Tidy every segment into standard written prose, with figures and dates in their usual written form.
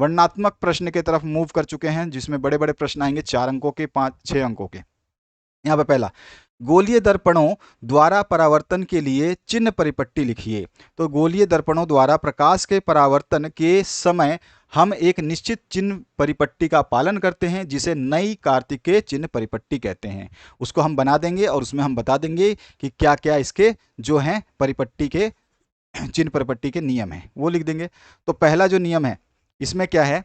वर्णनात्मक प्रश्न की तरफ मूव कर चुके हैं, जिसमें बड़े बड़े प्रश्न आएंगे 4 अंकों के, 5-6 अंकों के। यहाँ पे पहला, गोलीय दर्पणों द्वारा परावर्तन के लिए चिन्ह परिपट्टी लिखिए। तो गोलीय दर्पणों द्वारा प्रकाश के परावर्तन के समय हम एक निश्चित चिन्ह परिपट्टी का पालन करते हैं, जिसे नई कार्तिकेय चिन्ह परिपट्टी कहते हैं। उसको हम बना देंगे और उसमें हम बता देंगे कि क्या क्या इसके जो हैं परिपट्टी के चिन्ह परिपट्टी के नियम हैं, वो लिख देंगे। तो पहला जो नियम है इसमें क्या है,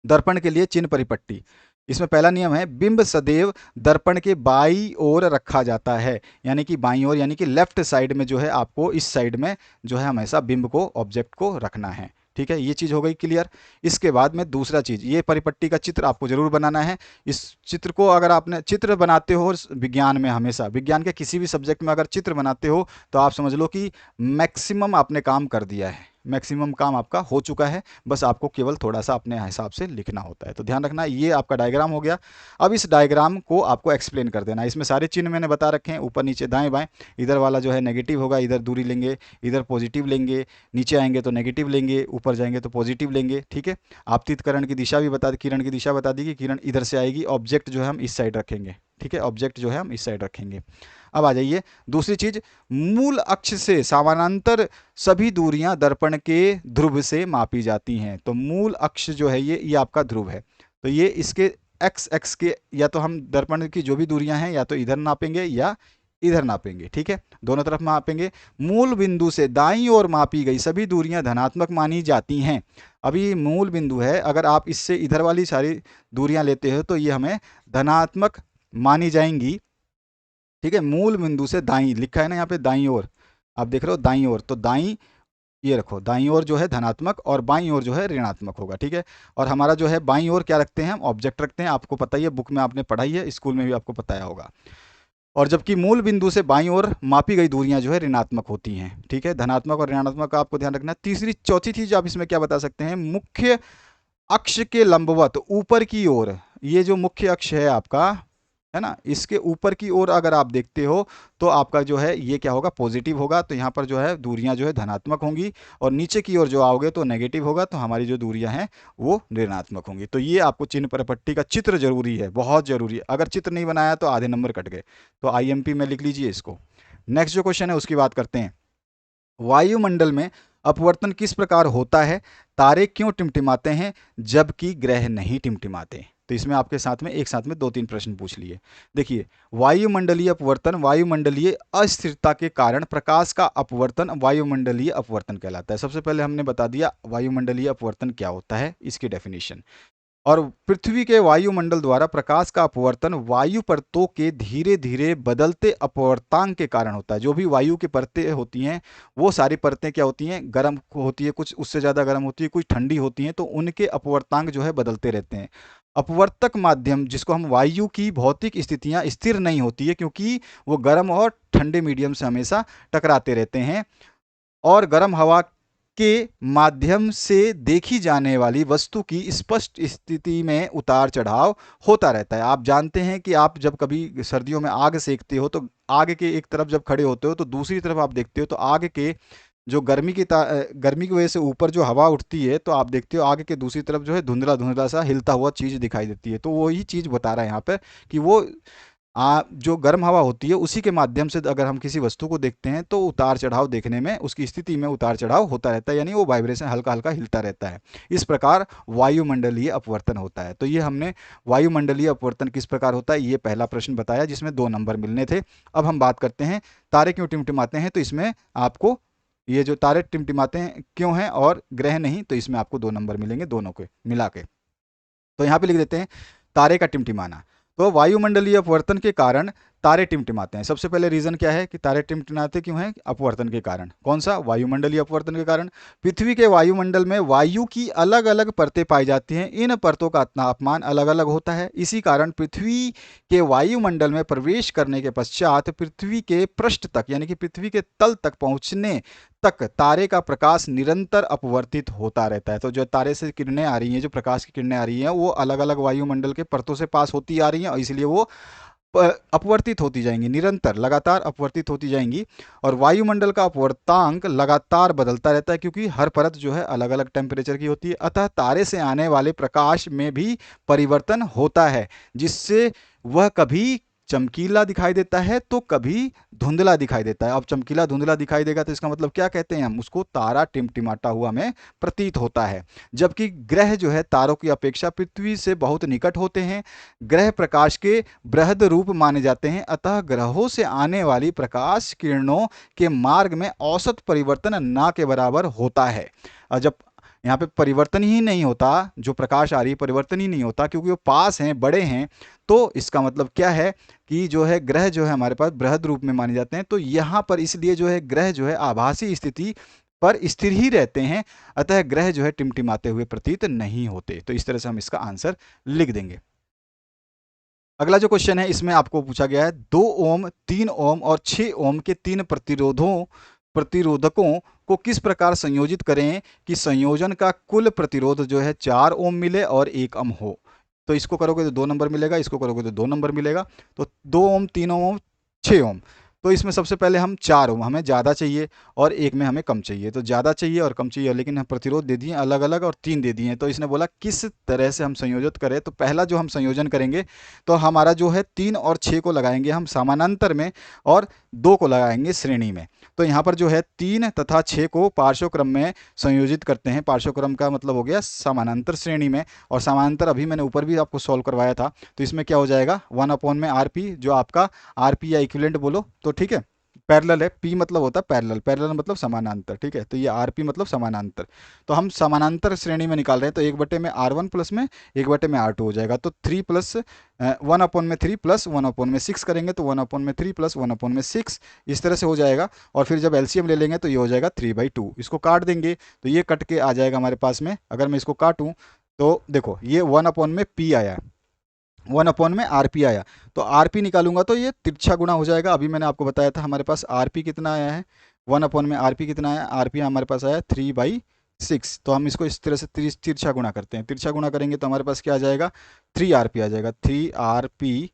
दर्पण के लिए चिन्ह परिपट्टी। इसमें पहला नियम है, बिंब सदैव दर्पण के बाईं ओर रखा जाता है, यानी कि बाईं ओर, यानी कि लेफ्ट साइड में जो है आपको इस साइड में जो है हमेशा बिंब को, ऑब्जेक्ट को रखना है। ठीक है, ये चीज़ हो गई क्लियर। इसके बाद में दूसरा चीज़, ये परिपट्टी का चित्र आपको जरूर बनाना है। इस चित्र को अगर आपने चित्र बनाते हो विज्ञान में, हमेशा विज्ञान के किसी भी सब्जेक्ट में अगर चित्र बनाते हो तो आप समझ लो कि मैक्सिमम आपने काम कर दिया है, मैक्सिमम काम आपका हो चुका है। बस आपको केवल थोड़ा सा अपने हिसाब से लिखना होता है। तो ध्यान रखना, ये आपका डायग्राम हो गया। अब इस डायग्राम को आपको एक्सप्लेन कर देना है। इसमें सारे चिन्ह मैंने बता रखे हैं, ऊपर नीचे दाएं बाएं। इधर वाला जो है नेगेटिव होगा, इधर दूरी लेंगे, इधर पॉजिटिव लेंगे, नीचे आएंगे तो नेगेटिव लेंगे, ऊपर जाएंगे तो पॉजिटिव लेंगे। ठीक है, आपतित किरण की दिशा भी बता, किरण की दिशा बता दी कि किरण इधर से आएगी, ऑब्जेक्ट जो है हम इस साइड रखेंगे। ठीक है, ऑब्जेक्ट जो है हम इस साइड रखेंगे। अब आ जाइए दूसरी चीज, मूल अक्ष से समानांतर सभी दूरियां दर्पण के ध्रुव से मापी जाती हैं। तो मूल अक्ष जो है ये आपका ध्रुव है। तो ये इसके एक्स एक्स के, या तो हम दर्पण की जो भी दूरियां हैं या तो इधर नापेंगे या इधर नापेंगे। ठीक है, दोनों तरफ मापेंगे। मूल बिंदु से दाईं ओर मापी गई सभी दूरियां धनात्मक मानी जाती हैं। अभी मूल बिंदु है, अगर आप इससे इधर वाली सारी दूरियां लेते हो तो ये हमें धनात्मक मानी जाएंगी। ठीक है, मूल बिंदु से दाईं लिखा है ना यहाँ पे, दाईं ओर आप देख रहे हो, दाईं ओर, तो दाईं ये रखो, दाईं ओर जो है धनात्मक और बाईं ओर जो है ऋणात्मक होगा। ठीक है, और हमारा जो है बाईं ओर क्या रखते हैं हम, ऑब्जेक्ट रखते हैं। आपको पता ही है, बुक में आपने पढ़ाई है, स्कूल में भी आपको बताया होगा। और जबकि मूल बिंदु से बाईं ओर मापी गई दूरियां जो है ऋणात्मक होती हैं। ठीक है, धनात्मक और ऋणात्मक का आपको ध्यान रखना है। तीसरी चौथी चीज आप इसमें क्या बता सकते हैं, मुख्य अक्ष के लंबवत ऊपर की ओर, ये जो मुख्य अक्ष है आपका, है ना, इसके ऊपर की ओर अगर आप देखते हो तो आपका जो है ये क्या होगा, पॉजिटिव होगा। तो यहाँ पर जो है दूरियां जो है धनात्मक होंगी, और नीचे की ओर जो आओगे तो नेगेटिव होगा, तो हमारी जो दूरियां हैं वो ऋणात्मक होंगी। तो ये आपको चिन्ह परिपट्टी का चित्र जरूरी है, बहुत जरूरी है। अगर चित्र नहीं बनाया तो आधे नंबर कट गए। तो आईएमपी में लिख लीजिए इसको। नेक्स्ट जो क्वेश्चन है उसकी बात करते हैं, वायुमंडल में अपवर्तन किस प्रकार होता है, तारे क्यों टिमटिमाते हैं जबकि ग्रह नहीं टिमटिमाते। तो इसमें आपके साथ में एक साथ में 2-3 प्रश्न पूछ लिए। देखिए, वायुमंडलीय अपवर्तन, वायुमंडलीय अस्थिरता के कारण प्रकाश का अपवर्तन वायुमंडलीय अपवर्तन कहलाता है। सबसे पहले हमने बता दिया वायुमंडलीय अपवर्तन क्या होता है, इसकी डेफिनेशन। और पृथ्वी के वायुमंडल द्वारा प्रकाश का अपवर्तन वायु परतों के धीरे धीरे बदलते अपवर्तांक के कारण होता है। जो भी वायु की परतें होती हैं वो सारी परतें क्या होती हैं, गर्म होती है, कुछ उससे ज़्यादा गर्म होती है, कुछ ठंडी होती हैं, तो उनके अपवर्तांक जो है बदलते रहते हैं। अपवर्तक माध्यम, जिसको हम वायु की भौतिक स्थितियां स्थिर नहीं होती है, क्योंकि वो गर्म और ठंडे मीडियम से हमेशा टकराते रहते हैं। और गर्म हवा के माध्यम से देखी जाने वाली वस्तु की स्पष्ट स्थिति में उतार चढ़ाव होता रहता है। आप जानते हैं कि आप जब कभी सर्दियों में आग सेकते हो तो आग के एक तरफ जब खड़े होते हो तो दूसरी तरफ आप देखते हो तो आग के जो गर्मी की वजह से ऊपर जो हवा उठती है, तो आप देखते हो आगे के दूसरी तरफ जो है धुंधला धुंधला सा हिलता हुआ चीज़ दिखाई देती है। तो वही चीज़ बता रहा है यहाँ पर कि वो जो गर्म हवा होती है उसी के माध्यम से अगर हम किसी वस्तु को देखते हैं तो उतार चढ़ाव देखने में, उसकी स्थिति में उतार चढ़ाव होता रहता है, यानी वो वाइब्रेशन हल्का हल्का हिलता रहता है। इस प्रकार वायुमंडलीय अपवर्तन होता है। तो ये हमने वायुमंडलीय अपवर्तन किस प्रकार होता है, ये पहला प्रश्न बताया जिसमें 2 नंबर मिलने थे। अब हम बात करते हैं तारे क्यों टिमटिमाते हैं। तो इसमें आपको ये जो तारे टिमटिमाते हैं क्यों हैं और ग्रह नहीं, तो इसमें आपको 2 नंबर मिलेंगे दोनों के मिला के। तो यहाँ पे लिख देते हैं तारे का टिमटिमाना। तो वायुमंडलीय अपवर्तन के कारण तारे टिमटिमाते हैं। सबसे पहले रीजन क्या है कि तारे टिमटिमाते क्यों हैं, अपवर्तन के कारण। कौन सा, वायुमंडलीय अपवर्तन के कारण। पृथ्वी के वायुमंडल में वायु की अलग अलग परतें पाई जाती हैं, इन परतों का तापमान अलग अलग होता है। इसी कारण पृथ्वी के वायुमंडल में प्रवेश करने के पश्चात पृथ्वी के पृष्ठ तक, यानी कि पृथ्वी के तल तक पहुंचने तक तारे का प्रकाश निरंतर अपवर्तित होता रहता है। तो जो तारे से किरणें आ रही हैं, जो प्रकाश की किरणें आ रही हैं, वो अलग अलग वायुमंडल के परतों से पास होती आ रही हैं, और इसलिए वो अपवर्तित होती जाएंगी, निरंतर लगातार अपवर्तित होती जाएंगी। और वायुमंडल का अपवर्तांक लगातार बदलता रहता है, क्योंकि हर परत जो है अलग अलग टेम्परेचर की होती है। अतः तारे से आने वाले प्रकाश में भी परिवर्तन होता है, जिससे वह कभी चमकीला दिखाई देता है तो कभी धुंधला दिखाई देता है। अब चमकीला धुंधला दिखाई देगा तो इसका मतलब क्या कहते हैं हम उसको, तारा टिमटिमाता हुआ हमें प्रतीत होता है। जबकि ग्रह जो है तारों की अपेक्षा पृथ्वी से बहुत निकट होते हैं। ग्रह प्रकाश के बृहद रूप माने जाते हैं, अतः ग्रहों से आने वाली प्रकाश किरणों के मार्ग में औसत परिवर्तन ना के बराबर होता है। और जब यहाँ पे परिवर्तन ही नहीं होता, जो प्रकाश आ रही है परिवर्तन ही नहीं होता, क्योंकि वो पास हैं, बड़े हैं, तो इसका मतलब क्या है कि जो है ग्रह जो है हमारे पास बृहद रूप में माने जाते हैं। तो यहाँ पर इसलिए जो है ग्रह जो है आभासी स्थिति पर स्थिर ही रहते हैं, अतः ग्रह जो है टिमटिमाते हुए प्रतीत नहीं होते। तो इस तरह से हम इसका आंसर लिख देंगे। अगला जो क्वेश्चन है इसमें आपको पूछा गया है 2 ओम, 3 ओम और 6 ओम के तीन प्रतिरोधकों को किस प्रकार संयोजित करें कि संयोजन का कुल प्रतिरोध जो है 4 ओम मिले और 1 ओम हो। तो इसको करोगे तो 2 नंबर मिलेगा, इसको करोगे तो 2 नंबर मिलेगा। तो 2 ओम, 3 ओम, 6 ओम। तो इसमें सबसे पहले हम 4 ओम हमें ज़्यादा चाहिए और एक में हमें कम चाहिए। तो ज़्यादा चाहिए और कम चाहिए, लेकिन हम प्रतिरोध दे दिए अलग अलग और 3 दे दिए। तो इसने बोला किस तरह से हम संयोजित करें। तो पहला जो हम संयोजन करेंगे तो हमारा जो है 3 और 6 को लगाएंगे हम समानांतर में और 2 को लगाएंगे श्रेणी में। तो यहाँ पर जो है 3 तथा 6 को पार्श्व क्रम में संयोजित करते हैं। पार्श्व क्रम का मतलब हो गया समानांतर श्रेणी में, और समानांतर अभी मैंने ऊपर भी आपको सॉल्व करवाया था। तो इसमें क्या हो जाएगा 1 में RP, जो आपका RP या इक्विवेलेंट बोलो तो ठीक है। पैरेलल है, P मतलब होता है पैरेलल, पैरेलल मतलब समानांतर, ठीक है। तो ये RP मतलब समानांतर। तो हम समानांतर श्रेणी में निकाल रहे हैं, तो 1 बटे में R1 प्लस में 1 बटे में R2 हो जाएगा। तो 3 प्लस 1/3 प्लस 1/6 करेंगे तो 1/3 प्लस 1/6 इस तरह से हो जाएगा। और फिर जब LCM ले लेंगे तो ये हो जाएगा 3/2। इसको काट देंगे तो ये कट के आ जाएगा हमारे पास में। अगर मैं इसको काटूँ तो देखो ये 1/P आया, 1/RP आया। तो RP निकालूंगा तो ये तिरछा गुणा हो जाएगा। अभी मैंने आपको बताया था हमारे पास RP कितना आया है, 1/RP कितना आया, RP हमारे पास आया 3/6। तो हम इसको इस तरह से तिरछा गुणा करते हैं। तिरछा गुणा करेंगे तो हमारे पास क्या आ जाएगा 3RP आ जाएगा। 3RP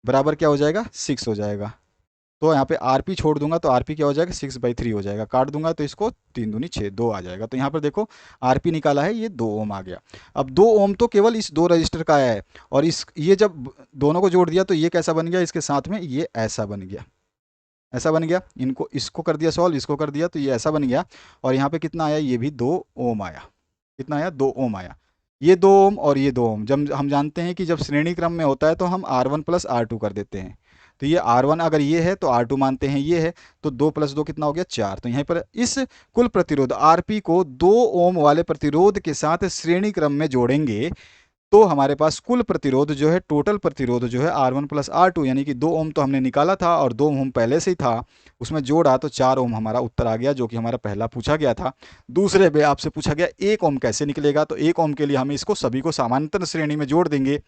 बराबर क्या हो जाएगा 6 हो जाएगा। तो यहाँ पे RP छोड़ दूंगा तो RP क्या हो जाएगा 6/3 हो जाएगा। काट दूंगा तो इसको 3 दूनी 6, 2 आ जाएगा। तो यहाँ पर देखो RP निकाला है, ये 2 ओम आ गया। अब 2 ओम तो केवल इस 2 रजिस्टर का आया है, और इस ये जब दोनों को जोड़ दिया तो ये कैसा बन गया, इसके साथ में ये ऐसा बन गया, ऐसा बन गया। इनको इसको कर दिया सॉल्व, इसको कर दिया तो ये ऐसा बन गया। और यहाँ पे कितना आया, ये भी 2 ओम आया। कितना आया 2 ओम आया। ये 2 ओम और ये 2 ओम, जब हम जानते हैं कि जब श्रेणी क्रम में होता है तो हम R1 प्लस R2 कर देते हैं। तो ये R1 अगर ये है तो R2 मानते हैं ये है, तो 2 प्लस 2 कितना हो गया 4। तो यहाँ पर इस कुल प्रतिरोध RP को 2 ओम वाले प्रतिरोध के साथ श्रेणी क्रम में जोड़ेंगे तो हमारे पास कुल प्रतिरोध जो है, टोटल प्रतिरोध जो है R1 प्लस R2, यानी कि 2 ओम तो हमने निकाला था और 2 ओम पहले से ही था, उसमें जोड़ा तो 4 ओम हमारा उत्तर आ गया, जो कि हमारा पहला पूछा गया था। दूसरे में आपसे पूछा गया 1 ओम कैसे निकलेगा। तो 1 ओम के लिए हम इसको सभी को समानांतर श्रेणी में जोड़ देंगे।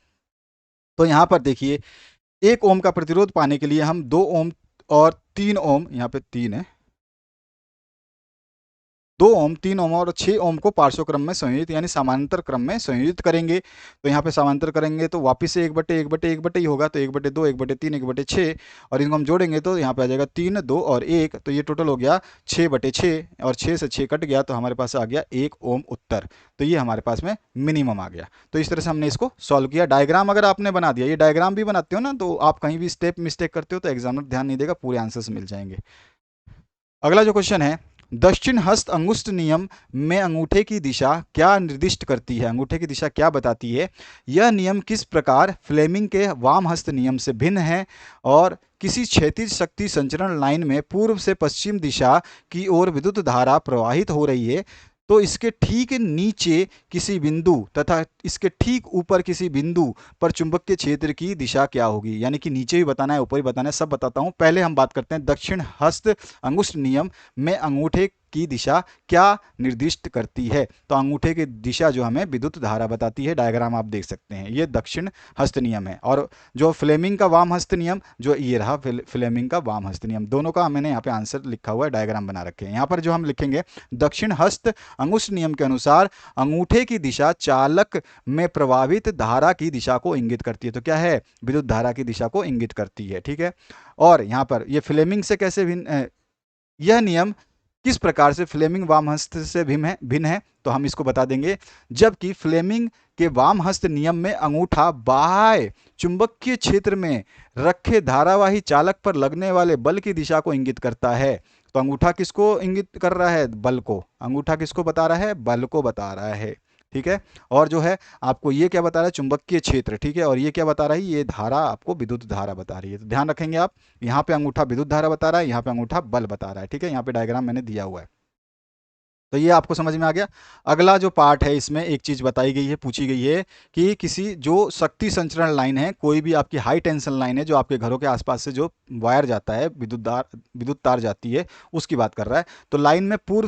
तो यहाँ पर देखिए 1 ओम का प्रतिरोध पाने के लिए हम 2 ओम और 3 ओम, यहाँ पे 3 है, 2 ओम, 3 ओम और 6 ओम को पार्श्व क्रम में संयोजित यानी समानांतर क्रम में संयोजित करेंगे। तो यहाँ पे समानांतर करेंगे तो वापिस से 1/1/1 ही होगा, तो 1/2, 1/3, 1/6, और इनको हम जोड़ेंगे तो यहाँ पे आ जाएगा 3, 2 और 1। तो ये टोटल हो गया 6/6, और 6 से 6 कट गया तो हमारे पास आ गया 1 ओम उत्तर। तो ये हमारे पास में मिनिमम आ गया। तो इस तरह से हमने इसको सॉल्व किया। डायग्राम अगर आपने बना दिया, ये डायग्राम भी बनाते हो ना, तो आप कहीं भी स्टेप मिस्टेक करते हो तो एग्जामिनर ध्यान नहीं देगा, पूरे आंसर्स मिल जाएंगे। अगला जो क्वेश्चन है, दक्षिण हस्त अंगुष्ठ नियम में अंगूठे की दिशा क्या निर्दिष्ट करती है, अंगूठे की दिशा क्या बताती है। यह नियम किस प्रकार फ्लेमिंग के वाम हस्त नियम से भिन्न है, और किसी क्षैतिज शक्ति संचरण लाइन में पूर्व से पश्चिम दिशा की ओर विद्युत धारा प्रवाहित हो रही है, तो इसके ठीक नीचे किसी बिंदु तथा इसके ठीक ऊपर किसी बिंदु पर चुंबकीय क्षेत्र की दिशा क्या होगी। यानी कि नीचे भी बताना है, ऊपर भी बताना है, सब बताता हूं। पहले हम बात करते हैं दक्षिण हस्त अंगुष्ठ नियम में अंगूठे की दिशा क्या निर्दिष्ट करती है? तो अंगूठे की दिशा जो हमें विद्युत धारा बताती है। डायग्राम आप देख सकते हैं, ये दक्षिण हस्त नियम है। और जो फ्लेमिंग का वाम हस्त नियम, जो ये रहा फ्लेमिंग का वाम हस्त नियम, दोनों का मैंने यहाँ पे आंसर लिखा हुआ है, डायग्राम बना रखे हैं। यहाँ पर जो हम लिखेंगे, दक्षिण हस्त अंगुष्ठ नियम के अनुसार अंगूठे की दिशा चालक में प्रवाहित धारा की दिशा को इंगित करती है। तो क्या है? विद्युत धारा की दिशा को इंगित करती है। ठीक है। और यहाँ पर ये फ्लेमिंग से कैसे भिन्न, यह नियम किस प्रकार से फ्लेमिंग वाम हस्त से भिन्न है? तो हम इसको बता देंगे। जबकि फ्लेमिंग के वाम हस्त नियम में अंगूठा बाह्य चुंबकीय क्षेत्र में रखे धारावाही चालक पर लगने वाले बल की दिशा को इंगित करता है। तो अंगूठा किसको इंगित कर रहा है? बल को। अंगूठा किसको बता रहा है? बल को बता रहा है। ठीक है। और जो है आपको ये क्या बता रहा है? चुंबकीय क्षेत्र। ठीक है। और ये क्या बता रही है? ये धारा आपको विद्युत धारा बता रही है। तो ध्यान रखेंगे आप, यहाँ पे अंगूठा विद्युत धारा बता रहा है, यहाँ पे अंगूठा बल बता रहा है। ठीक है। यहाँ पे डायग्राम मैंने दिया हुआ है। तो ये आपको समझ में आ गया। अगला जो पार्ट है, इसमें एक चीज बताई गई है, पूछी गई है कि किसी जो शक्ति संचरण लाइन है, कोई भी आपकी हाई टेंशन लाइन है, जो आपके घरों के आसपास से जो वायर जाता है, विद्युत तार जाती है, उसकी बात कर रहा है। तो लाइन में पूर्व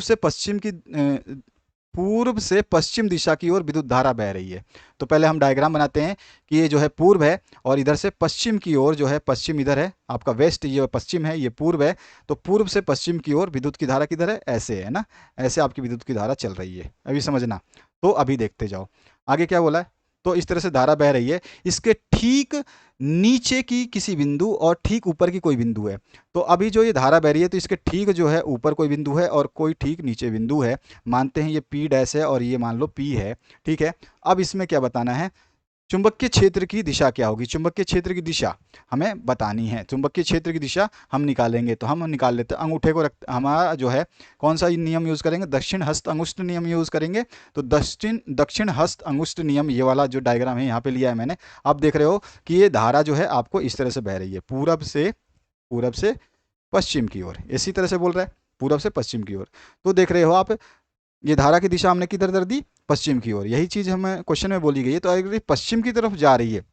से पश्चिम दिशा की ओर विद्युत धारा बह रही है। तो पहले हम डायग्राम बनाते हैं कि ये जो है पूर्व है, और इधर से पश्चिम की ओर जो है, पश्चिम इधर है आपका वेस्ट, ये पश्चिम है, ये पूर्व है। तो पूर्व से पश्चिम की ओर विद्युत की धारा किधर है? ऐसे है ना, ऐसे आपकी विद्युत की धारा चल रही है। अभी समझना। तो अभी देखते जाओ आगे क्या बोला है। तो इस तरह से धारा बह रही है, इसके ठीक नीचे की किसी बिंदु और ठीक ऊपर की कोई बिंदु है। तो अभी जो ये धारा बह रही है, तो इसके ठीक जो है ऊपर कोई बिंदु है और कोई ठीक नीचे बिंदु है। मानते हैं ये P डैश है और ये मान लो P है। ठीक है। अब इसमें क्या बताना है? चुंबकीय क्षेत्र की दिशा क्या होगी? चुंबकीय क्षेत्र की दिशा हमें बतानी है। चुंबकीय क्षेत्र की दिशा हम निकालेंगे। तो हम निकाल लेते हैं, अंगूठे को रख, हमारा जो है कौन सा नियम यूज करेंगे? दक्षिण हस्त अंगुष्ठ नियम यूज करेंगे। तो दक्षिण हस्त अंगुष्ठ नियम, ये वाला जो डायग्राम है यहाँ पे लिया है मैंने। आप देख रहे हो कि ये धारा जो है आपको इस तरह से बह रही है, पूरब से पश्चिम की ओर। इसी तरह से बोल रहा है, पूरब से पश्चिम की ओर। तो देख रहे हो आप, ये धारा की दिशा हमने किधर कर दी? पश्चिम की ओर। यही चीज हमें क्वेश्चन में बोली गई है। तो अगर ये पश्चिम की तरफ जा रही है,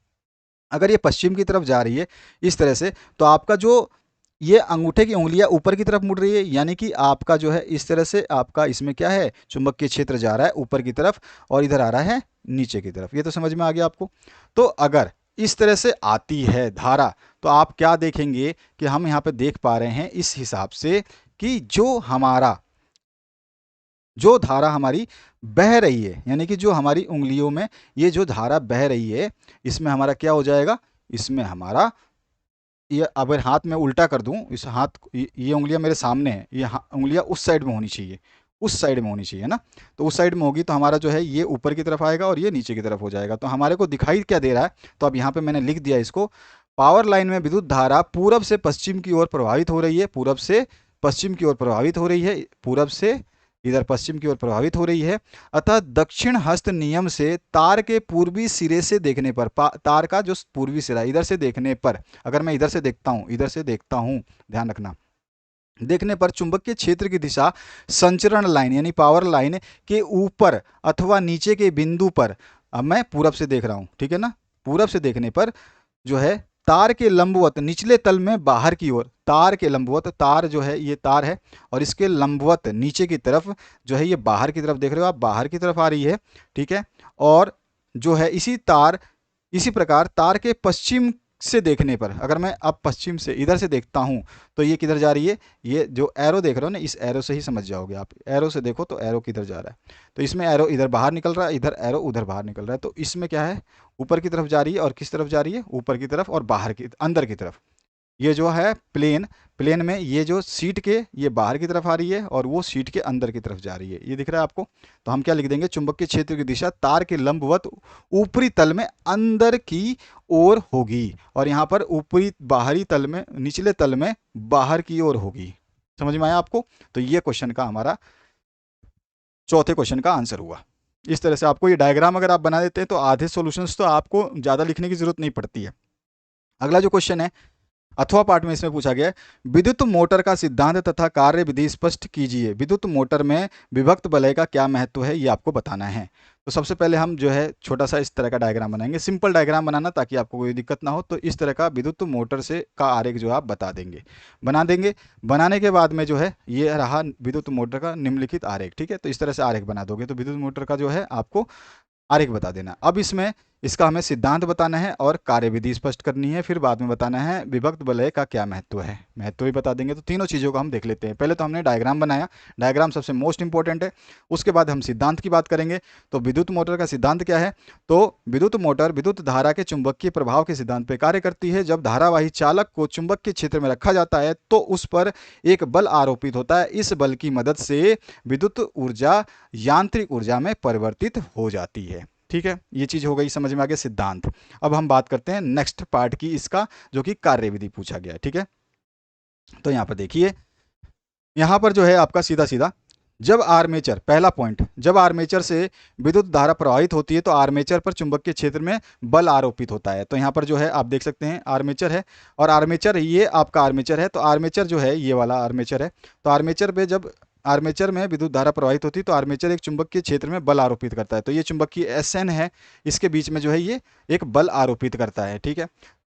अगर ये पश्चिम की तरफ जा रही है इस तरह से, तो आपका जो ये अंगूठे की उंगलियां ऊपर की तरफ मुड़ रही है, यानी कि आपका जो है इस तरह से आपका इसमें क्या है? चुंबकीय क्षेत्र जा रहा है ऊपर की तरफ, और इधर आ रहा है नीचे की तरफ। ये तो समझ में आ गया आपको। तो अगर इस तरह से आती है धारा, तो आप क्या देखेंगे कि हम यहाँ पे देख पा रहे हैं इस हिसाब से कि जो धारा हमारी बह रही है, यानी कि जो हमारी उंगलियों में ये जो धारा बह रही है, इसमें हमारा क्या हो जाएगा? इसमें हमारा ये, अगर हाथ में उल्टा कर दूं, इस हाथ ये उंगलियां मेरे सामने है, ये उंगलियां उस साइड में होनी चाहिए, उस साइड में होनी चाहिए ना। तो उस साइड में होगी तो हमारा जो है ये ऊपर की तरफ आएगा और ये नीचे की तरफ हो जाएगा। तो हमारे को दिखाई क्या दे रहा है? तो अब यहाँ पे मैंने लिख दिया इसको, पावर लाइन में विद्युत धारा पूरब से पश्चिम की ओर प्रवाहित हो रही है, पूरब से पश्चिम की ओर प्रवाहित हो रही है, पूरब से इधर पश्चिम की ओर प्रभावित हो रही है। अतः दक्षिण हस्त नियम से तार के पूर्वी सिरे से देखने पर, तार का जो पूर्वी सिरा इधर से देखने पर, अगर मैं इधर से देखता हूं, ध्यान रखना, देखने पर चुंबकीय क्षेत्र की दिशा संचरण लाइन यानी पावर लाइन के ऊपर अथवा नीचे के बिंदु पर, अब मैं पूरब से देख रहा हूं, ठीक है ना, पूरब से देखने पर जो है तार के लंबवत निचले तल में बाहर की ओर, तार के लंबवत, तार जो है ये तार है और इसके लंबवत नीचे की तरफ जो है ये बाहर की तरफ, देख रहे हो आप, बाहर की तरफ आ रही है। ठीक है। और जो है इसी प्रकार तार के पश्चिम से देखने पर, अगर मैं अब पश्चिम से इधर से देखता हूं तो ये किधर जा रही है? ये जो एरो देख रहे हो ना, इस एरो से ही समझ जाओगे आप। एरो से देखो तो एरो किधर जा रहा है, तो इसमें एरो इधर बाहर निकल रहा है, इधर एरो उधर बाहर निकल रहा है। तो इसमें क्या है? ऊपर की तरफ जा रही है। और किस तरफ जा रही है? ऊपर की तरफ और बाहर की, अंदर की तरफ। ये जो है प्लेन में ये जो सीट के ये बाहर की तरफ आ रही है और वो सीट के अंदर की तरफ जा रही है। ये दिख रहा है आपको? तो हम क्या लिख देंगे? चुंबकीय क्षेत्र की दिशा तार के लंबवत ऊपरी तल में अंदर की ओर होगी, और यहाँ पर ऊपरी बाहरी तल में, निचले तल में बाहर की ओर होगी। समझ में आया आपको? तो ये क्वेश्चन का हमारा चौथे क्वेश्चन का आंसर हुआ। इस तरह से आपको ये डायग्राम अगर आप बना देते हैं तो आधे सॉल्यूशंस तो आपको ज़्यादा लिखने की जरूरत नहीं पड़ती है। अगला जो क्वेश्चन है, अथवा पाठ में इसमें पूछा गया है, विद्युत मोटर का सिद्धांत तथा कार्य विधि स्पष्ट कीजिए। विद्युत मोटर में विभक्त वलय का क्या महत्व है, ये आपको बताना है। तो सबसे पहले हम जो है छोटा सा इस तरह का डायग्राम बनाएंगे, सिंपल डायग्राम बनाना ताकि आपको कोई दिक्कत ना हो। तो इस तरह का विद्युत मोटर से का आरेख जो है आप बना देंगे। बनाने के बाद में जो है ये रहा विद्युत मोटर का निम्नलिखित आरेख, ठीक है। तो इस तरह से आरेख बना दोगे तो विद्युत मोटर का जो है आपको आरेख बता देना। अब इसमें इसका हमें सिद्धांत बताना है और कार्यविधि स्पष्ट करनी है, फिर बाद में बताना है विभक्त वलय का क्या महत्व है, महत्व भी बता देंगे। तो तीनों चीज़ों को हम देख लेते हैं। पहले तो हमने डायग्राम बनाया, डायग्राम सबसे मोस्ट इंपॉर्टेंट है। उसके बाद हम सिद्धांत की बात करेंगे। तो विद्युत मोटर का सिद्धांत क्या है? तो विद्युत मोटर विद्युत धारा के चुंबकीय प्रभाव के सिद्धांत पर कार्य करती है। जब धारावाही चालक को चुंबक के क्षेत्र में रखा जाता है तो उस पर एक बल आरोपित होता है। इस बल की मदद से विद्युत ऊर्जा यांत्रिक ऊर्जा में परिवर्तित हो जाती है, ठीक है। ये चीज हो गई समझ में आ गया सिद्धांत। अब हम बात करते हैं नेक्स्ट पार्ट की इसका, जो कि कार्यविधि पूछा गया है, ठीक है। तो यहां पर देखिए, यहां पर जो है आपका सीधा सीधा, जब आर्मेचर, पहला पॉइंट, जब आर्मेचर से विद्युत धारा प्रवाहित होती है तो आर्मेचर पर चुंबकीय क्षेत्र में बल आरोपित होता है। तो यहाँ पर जो है आप देख सकते हैं आर्मेचर है, और आर्मेचर ये आपका आर्मेचर है। तो आर्मेचर जो है ये वाला आर्मेचर है। तो आर्मेचर पे जब आर्मेचर में विद्युत धारा प्रवाहित होती है तो आर्मेचर एक चुंबकीय क्षेत्र में बल आरोपित करता है। तो ये चुंबकीय SN है, इसके बीच में जो है ये एक बल आरोपित करता है, ठीक है।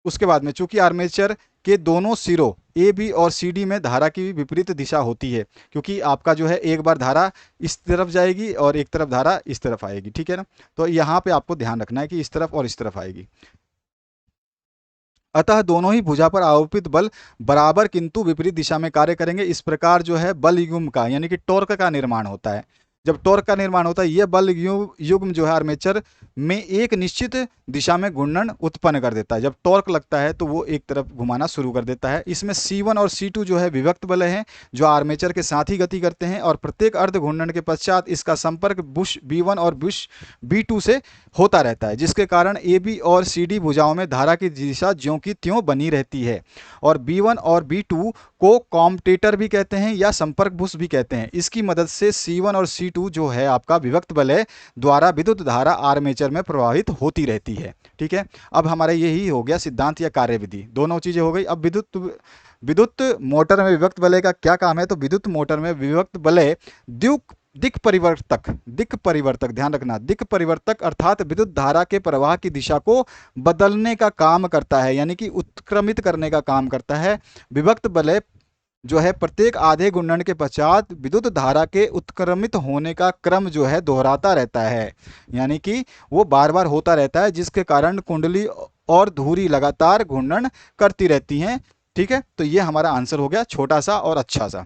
उसके बाद में चूंकि आर्मेचर के दोनों सिरों AB और CD में धारा की विपरीत दिशा होती है, क्योंकि आपका जो है एक बार धारा इस तरफ जाएगी और एक तरफ धारा इस तरफ आएगी, ठीक है ना। तो यहाँ पे आपको ध्यान रखना है कि इस तरफ और इस तरफ आएगी। अतः दोनों ही भुजा पर आरोपित बल बराबर किंतु विपरीत दिशा में कार्य करेंगे। इस प्रकार जो है बल युग्म का यानी कि टॉर्क का निर्माण होता है। जब टॉर्क का निर्माण होता है, यह बल युग्म जो है आर्मेचर में एक निश्चित दिशा में घूर्णन उत्पन्न कर देता है। जब टॉर्क लगता है तो वो एक तरफ घुमाना शुरू कर देता है। इसमें C1 और C2 जो है विभक्त बल हैं जो आर्मेचर के साथ ही गति करते हैं, और प्रत्येक अर्ध घूर्णन के पश्चात इसका संपर्क बुश B1 और बुश B2 से होता रहता है, जिसके कारण AB और CD भुजाओं में धारा की दिशा ज्यों की त्यों बनी रहती है। और B1 और B2 को कॉम्टेटर भी कहते हैं या संपर्क बुश भी कहते हैं। इसकी मदद से C1 और C2 जो है आपका विभक्त बल द्वारा विद्युत धारा आर्मेचर में प्रवाहित होती रहती है, ठीक है। अब हमारा यही हो गया सिद्धांत या कार्यविधि, दोनों चीजें हो गई। अब विद्युत मोटर में विभक्त वलय का क्या काम है? तो विद्युत मोटर में विभक्त वलय दिक् परिवर्तक, ध्यान रखना, दिक् परिवर्तक अर्थात विद्युत धारा के प्रवाह की दिशा को बदलने का काम करता है, यानी कि उत्क्रमित करने का काम करता है। विभक्त वलय जो है प्रत्येक आधे घूर्णन के पश्चात विद्युत धारा के उत्क्रमित होने का क्रम जो है दोहराता रहता है, यानी कि वो बार बार होता रहता है, जिसके कारण कुंडली और धुरी लगातार घूर्णन करती रहती हैं, ठीक है। तो ये हमारा आंसर हो गया, छोटा सा और अच्छा सा।